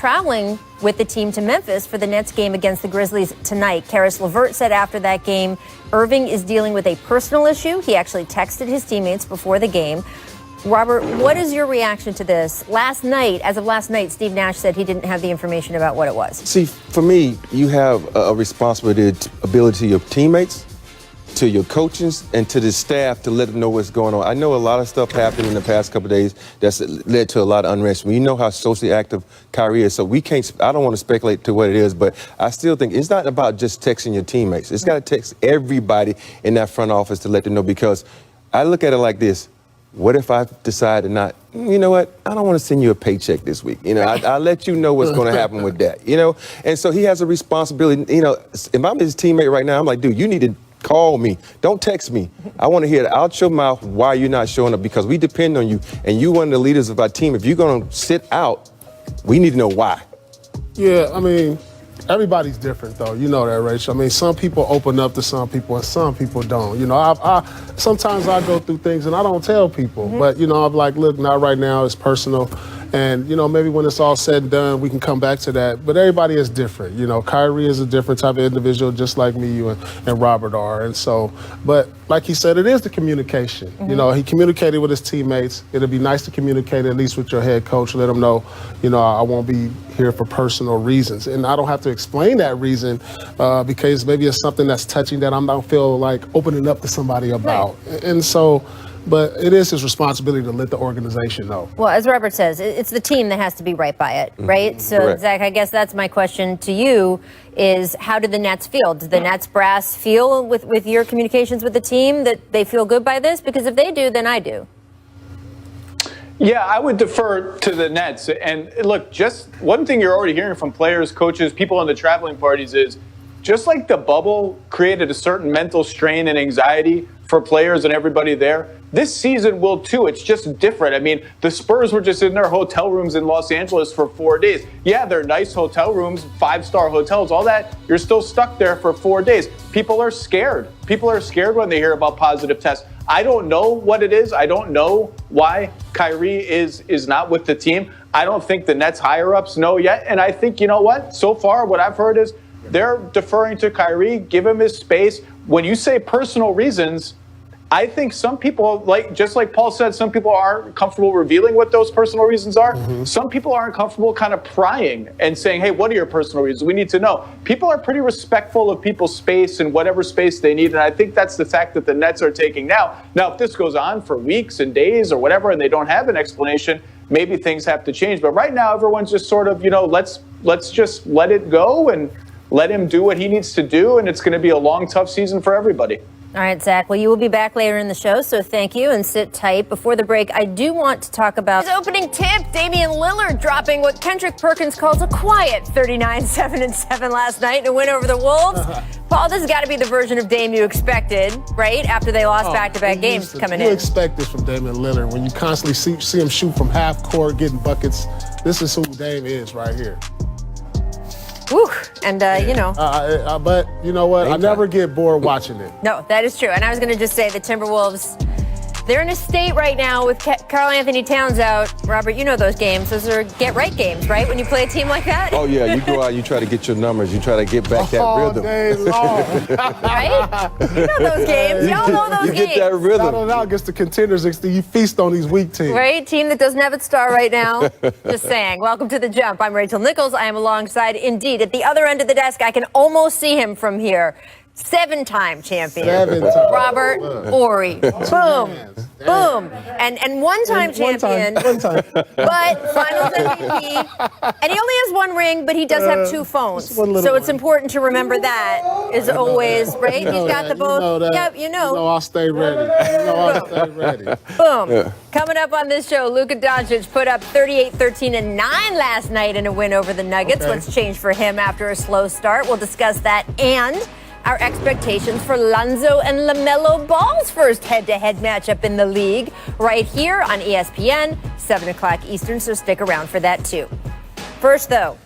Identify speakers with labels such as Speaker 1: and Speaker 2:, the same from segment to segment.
Speaker 1: traveling with the team to Memphis for the Nets game against the Grizzlies tonight. Karis LeVert said after that game, Irving is dealing with a personal issue. He actually texted his teammates before the game. Robert, what is your reaction to this? As of last night, Steve Nash said he didn't have the information about what it was.
Speaker 2: See, for me, you have a responsibility to your teammates, to your coaches, and to the staff to let them know what's going on. I know a lot of stuff happened in the past couple of days that's led to a lot of unrest. We know how socially active Kyrie is, so I don't want to speculate to what it is, but I still think it's not about just texting your teammates. It's got to text everybody in that front office to let them know, because I look at it like this. What if I decide to not, you know what, I don't want to send you a paycheck this week. I'll let you know what's going to happen with that, And so he has a responsibility. If I'm his teammate right now, I'm like, dude, you need to call me. Don't text me. I want to hear it out your mouth why you're not showing up, because we depend on you. And you're one of the leaders of our team. If you're going to sit out, we need to know why.
Speaker 3: Yeah, I mean, everybody's different, though. You know that, Rachel. I mean, some people open up to some people and some people don't. Sometimes I go through things and I don't tell people. But, I'm like, look, not right now. It's personal. And, maybe when it's all said and done, we can come back to that. But everybody is different. Kyrie is a different type of individual, just like me, you and Robert are. And so, but like he said, it is the communication. He communicated with his teammates. It'd be nice to communicate at least with your head coach. Let him know, I won't be here for personal reasons. And I don't have to explain that reason because maybe it's something that's touching that I don't feel like opening up to somebody about. Right. And so, but it is his responsibility to let the organization know.
Speaker 1: Well, as Robert says, it's the team that has to be right by it, right? So, correct. Zach, I guess that's my question to you is, how do the Nets feel? Do the Nets brass feel with your communications with the team that they feel good by this? Because if they do, then I do.
Speaker 4: Yeah, I would defer to the Nets. And look, just one thing you're already hearing from players, coaches, people on the traveling parties is, just like the bubble created a certain mental strain and anxiety for players and everybody there, this season will too. It's just different. I mean, the Spurs were just in their hotel rooms in Los Angeles for 4 days. Yeah, they're nice hotel rooms, 5-star hotels, all that. You're still stuck there for 4 days. People are scared. People are scared when they hear about positive tests. I don't know what it is. I don't know why Kyrie is not with the team. I don't think the Nets higher-ups know yet. And I think, you know what? So far, what I've heard is they're deferring to Kyrie, give him his space. When you say personal reasons, I think some people, just like Paul said, some people aren't comfortable revealing what those personal reasons are. Some people aren't comfortable kind of prying and saying, hey, what are your personal reasons? We need to know. People are pretty respectful of people's space and whatever space they need. And I think that's the tack that the Nets are taking now. Now, if this goes on for weeks and days or whatever, and they don't have an explanation, maybe things have to change. But right now, everyone's just sort of, let's just let it go and let him do what he needs to do. And it's going to be a long, tough season for everybody.
Speaker 1: All right, Zach. Well, you will be back later in the show, so thank you and sit tight. Before the break, I do want to talk about his opening tip. Damian Lillard dropping what Kendrick Perkins calls a quiet 39-7-7 last night in a win over the Wolves. Paul, this has got to be the version of Dame you expected, right? After they lost back-to-back games coming in.
Speaker 3: You expect this from Damian Lillard when you constantly see him shoot from half court, getting buckets. This is who Dame is right here.
Speaker 1: Woo. And,
Speaker 3: but you know what? I never get bored watching it.
Speaker 1: No, that is true. And I was going to just say the Timberwolves, they're in a state right now with Karl Anthony Towns out. Robert, you know those games. Those are get-right games, right, when you play a team like that?
Speaker 2: Oh, yeah. You go out, you try to get your numbers. You try to get back that rhythm.
Speaker 3: All day long.
Speaker 1: Right? You know those games. Y'all know those games.
Speaker 2: You get that rhythm.
Speaker 3: Not only against the contenders, you feast on these weak teams.
Speaker 1: Right? Team that doesn't have its star right now. Just saying. Welcome to The Jump. I'm Rachel Nichols. I am alongside, indeed, at the other end of the desk. I can almost see him from here. 7-time champion.
Speaker 3: 7 times.
Speaker 1: Robert Horry. Boom. Boom. And one-time champion.
Speaker 3: One time.
Speaker 1: But finals MVP. And he only has one ring, but he does have 2 phones. So it's important to remember that is always, right? He's got the both. Yep, you know.
Speaker 3: I'll stay ready. I'll stay ready.
Speaker 1: Boom. Yeah. Coming up on this show, Luka Doncic put up 38, 13, and 9 last night in a win over the Nuggets.
Speaker 3: Okay.
Speaker 1: What's changed for him after a slow start? We'll discuss that and our expectations for Lonzo and LaMelo Ball's first head-to-head matchup in the league right here on ESPN, 7 o'clock Eastern, so stick around for that too. First, though,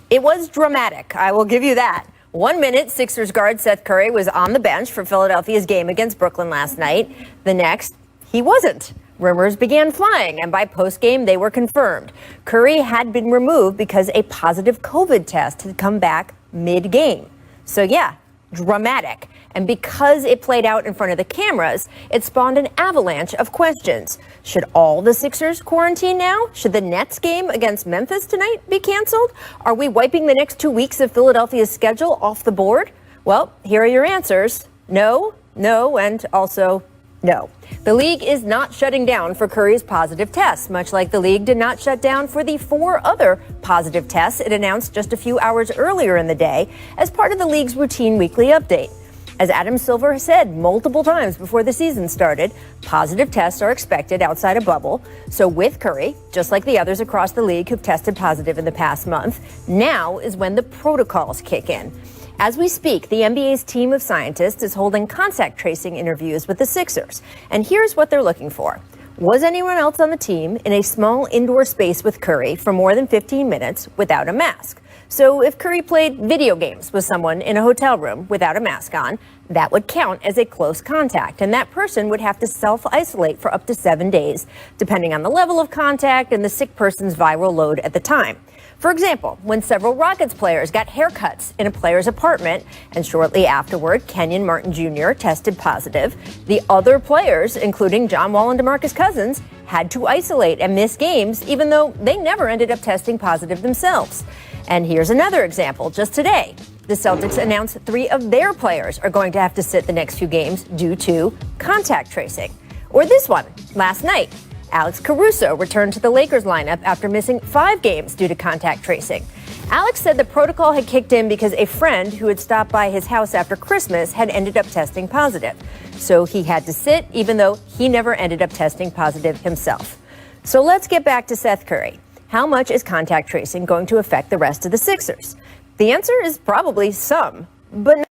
Speaker 1: it was dramatic. I will give you that. 1 minute, Sixers guard Seth Curry was on the bench for Philadelphia's game against Brooklyn last night. The next, he wasn't. Rumors began flying, and by postgame, they were confirmed. Curry had been removed because a positive COVID test had come back mid-game. So yeah, dramatic. And because it played out in front of the cameras, it spawned an avalanche of questions. Should all the Sixers quarantine now? Should the Nets game against Memphis tonight be canceled? Are we wiping the next 2 weeks of Philadelphia's schedule off the board? Well, here are your answers. No, no, and also no. The league is not shutting down for Curry's positive tests, much like the league did not shut down for the 4 other positive tests it announced just a few hours earlier in the day as part of the league's routine weekly update. As Adam Silver has said multiple times before the season started, positive tests are expected outside a bubble. So with Curry, just like the others across the league who've tested positive in the past month, now is when the protocols kick in. As we speak, the NBA's team of scientists is holding contact tracing interviews with the Sixers. And here's what they're looking for. Was anyone else on the team in a small indoor space with Curry for more than 15 minutes without a mask? So if Curry played video games with someone in a hotel room without a mask on, that would count as a close contact. And that person would have to self-isolate for up to 7 days, depending on the level of contact and the sick person's viral load at the time. For example, when several Rockets players got haircuts in a player's apartment, and shortly afterward, Kenyon Martin Jr. tested positive, the other players, including John Wall and DeMarcus Cousins, had to isolate and miss games, even though they never ended up testing positive themselves. And here's another example. Just today, the Celtics announced 3 of their players are going to have to sit the next few games due to contact tracing. Or this one, last night. Alex Caruso returned to the Lakers lineup after missing 5 games due to contact tracing. Alex said the protocol had kicked in because a friend who had stopped by his house after Christmas had ended up testing positive. So he had to sit, even though he never ended up testing positive himself. So let's get back to Seth Curry. How much is contact tracing going to affect the rest of the Sixers? The answer is probably some, but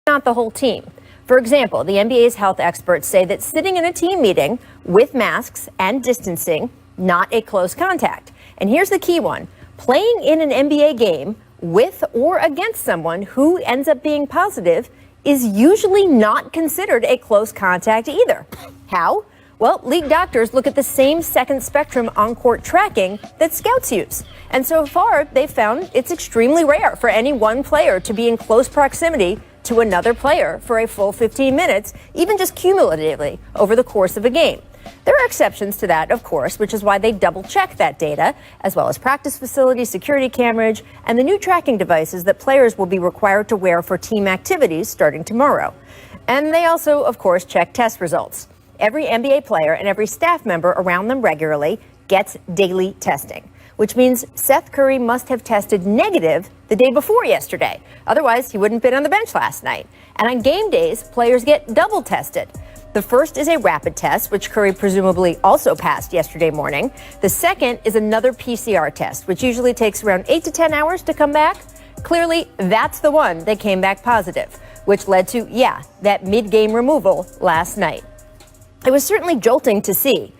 Speaker 1: not the whole team. For example, the NBA's health experts say that sitting in a team meeting with masks and distancing, not a close contact. And here's the key one. Playing in an NBA game with or against someone who ends up being positive is usually not considered a close contact either. How? Well, league doctors look at the same second spectrum on-court tracking that scouts use. And so far, they've found it's extremely rare for any one player to be in close proximity to another player for a full 15 minutes, even just cumulatively over the course of a game. There are exceptions to that, of course, which is why they double-check that data, as well as practice facility security cameras and the new tracking devices that players will be required to wear for team activities starting tomorrow. And they also, of course, check test results. Every NBA player and every staff member around them regularly gets daily testing, which means Seth Curry must have tested negative the day before yesterday. Otherwise, he wouldn't have been on the bench last night. And on game days, players get double tested. The first is a rapid test, which Curry presumably also passed yesterday morning. The second is another PCR test, which usually takes around 8 to 10 hours to come back. Clearly, that's the one that came back positive, which led to, that mid-game removal last night. It was certainly jolting to see,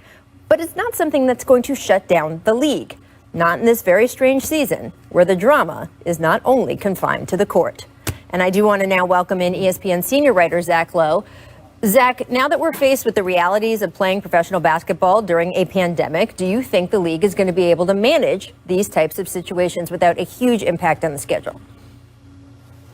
Speaker 1: but it's not something that's going to shut down the league. Not in this very strange season, where the drama is not only confined to the court. And I do want to now welcome in ESPN senior writer Zach Lowe. Zach, now that we're faced with the realities of playing professional basketball during a pandemic, do you think the league is going to be able to manage these types of situations without a huge impact on the schedule?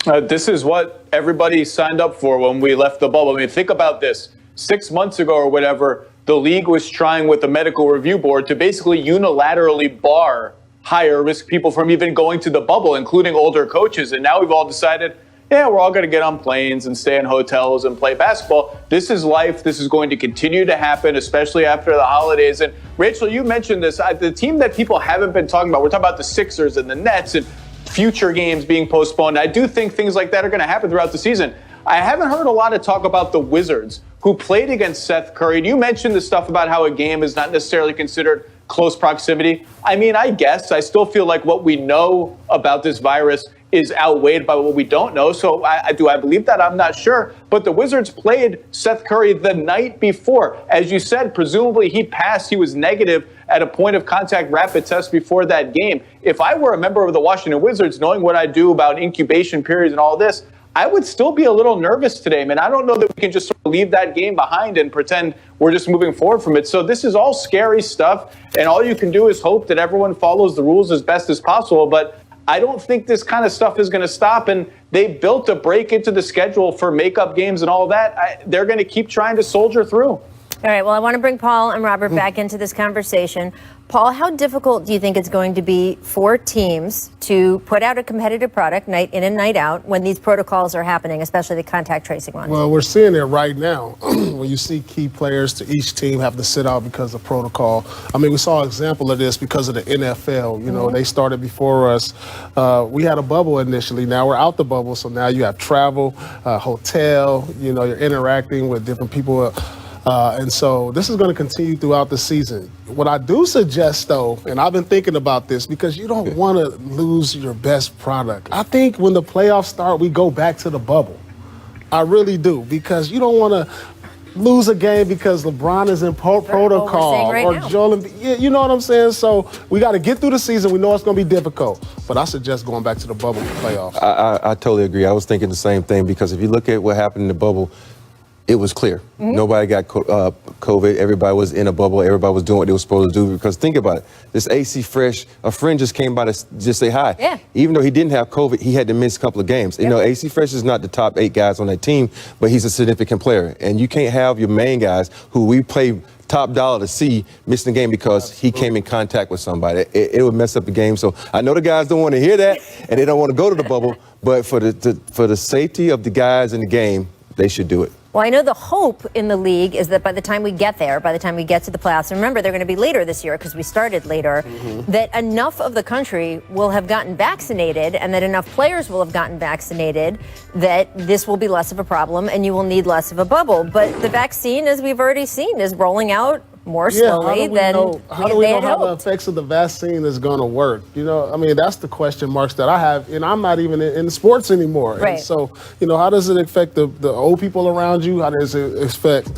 Speaker 4: This is what everybody signed up for when we left the bubble. I mean, think about this. 6 months ago or whatever, the league was trying with the medical review board to basically unilaterally bar higher risk people from even going to the bubble, including older coaches. And now we've all decided, we're all going to get on planes and stay in hotels and play basketball. This is life. This is going to continue to happen, especially after the holidays. And Rachel, you mentioned this. The team that people haven't been talking about, we're talking about the Sixers and the Nets and future games being postponed. I do think things like that are going to happen throughout the season. I haven't heard a lot of talk about the Wizards, who played against Seth Curry. And you mentioned the stuff about how a game is not necessarily considered close proximity. I mean, I guess I still feel like what we know about this virus is outweighed by what we don't know. So I believe that? I'm not sure. But the Wizards played Seth Curry the night before. As you said, presumably he passed. He was negative at a point of contact rapid test before that game. If I were a member of the Washington Wizards, knowing what I do about incubation periods and all this, I would still be a little nervous today, man. I don't know that we can just sort of leave that game behind and pretend we're just moving forward from it. So this is all scary stuff, and all you can do is hope that everyone follows the rules as best as possible. But I don't think this kind of stuff is going to stop, and they built a break into the schedule for makeup games and all that. They're going to keep trying to soldier through.
Speaker 1: All right, well, I want to bring Paul and Robert back into this conversation. Paul, how difficult do you think it's going to be for teams to put out a competitive product night in and night out when these protocols are happening, especially the contact tracing ones?
Speaker 3: Well, we're seeing it right now when you see key players to each team have to sit out because of protocol. I mean, we saw an example of this because of the NFL. You know, they started before us. We had a bubble initially. Now we're out the bubble, so now you have travel, hotel, you know, you're interacting with different people. And so this is going to continue throughout the season. What I do suggest, though, and I've been thinking about this because you don't want to lose your best product. I think when the playoffs start, we go back to the bubble. I really do, because you don't want to lose a game because LeBron is in protocol
Speaker 1: right
Speaker 3: or
Speaker 1: now.
Speaker 3: Joel Embiid. You know what I'm saying? So we got to get through the season. We know it's going to be difficult, but I suggest going back to the bubble playoffs.
Speaker 2: I totally agree. I was thinking the same thing, because if you look at what happened in the bubble, it was clear. Nobody got COVID. Everybody was in a bubble. Everybody was doing what they were supposed to do. Because think about it. This AC Fresh, a friend just came by to just say hi.
Speaker 1: Yeah.
Speaker 2: Even though he didn't have COVID, he had to miss a couple of games. You know, AC Fresh is not the top 8 guys on that team, but he's a significant player. And you can't have your main guys, who we play top dollar to see, missing the game because he came in contact with somebody. It would mess up the game. So I know the guys don't want to hear that, and they don't want to go to the bubble. But for the safety of the guys in the game, they should do it.
Speaker 1: Well, I know the hope in the league is that by the time we get there, by the time we get to the playoffs, and remember, they're going to be later this year because we started later, that enough of the country will have gotten vaccinated and that enough players will have gotten vaccinated that this will be less of a problem and you will need less of a bubble. But the vaccine, as we've already seen, is rolling out more slowly than
Speaker 3: how do we know how the
Speaker 1: hoped.
Speaker 3: effects of the vaccine is going to work? You know, I mean, that's the question marks that I have, and I'm not even in sports anymore.
Speaker 1: Right.
Speaker 3: And so, you know, how does it affect the old people around you? How does it affect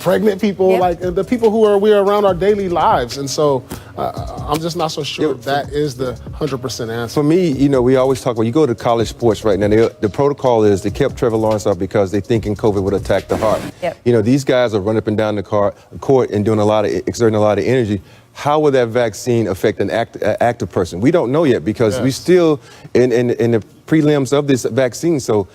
Speaker 3: pregnant people, like the people who we're around our daily lives? And so I'm just not so sure that is the 100% answer.
Speaker 2: For me, you know, we always talk about, you go to college sports right now, the protocol is they kept Trevor Lawrence out because they thinking COVID would attack the heart. You know, these guys are running up and down the court and doing exerting a lot of energy. How will that vaccine affect an active person? We don't know yet, because we still in the prelims of this vaccine. So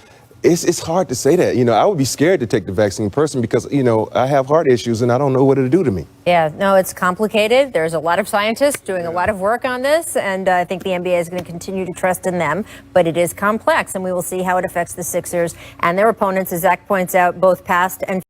Speaker 2: it's hard to say that. You know, I would be scared to take the vaccine personally because, you know, I have heart issues and I don't know what it'll do to me.
Speaker 1: Yeah, no, it's complicated. There's a lot of scientists doing a lot of work on this, and I think the NBA is going to continue to trust in them. But it is complex, and we will see how it affects the Sixers and their opponents, as Zach points out, both past and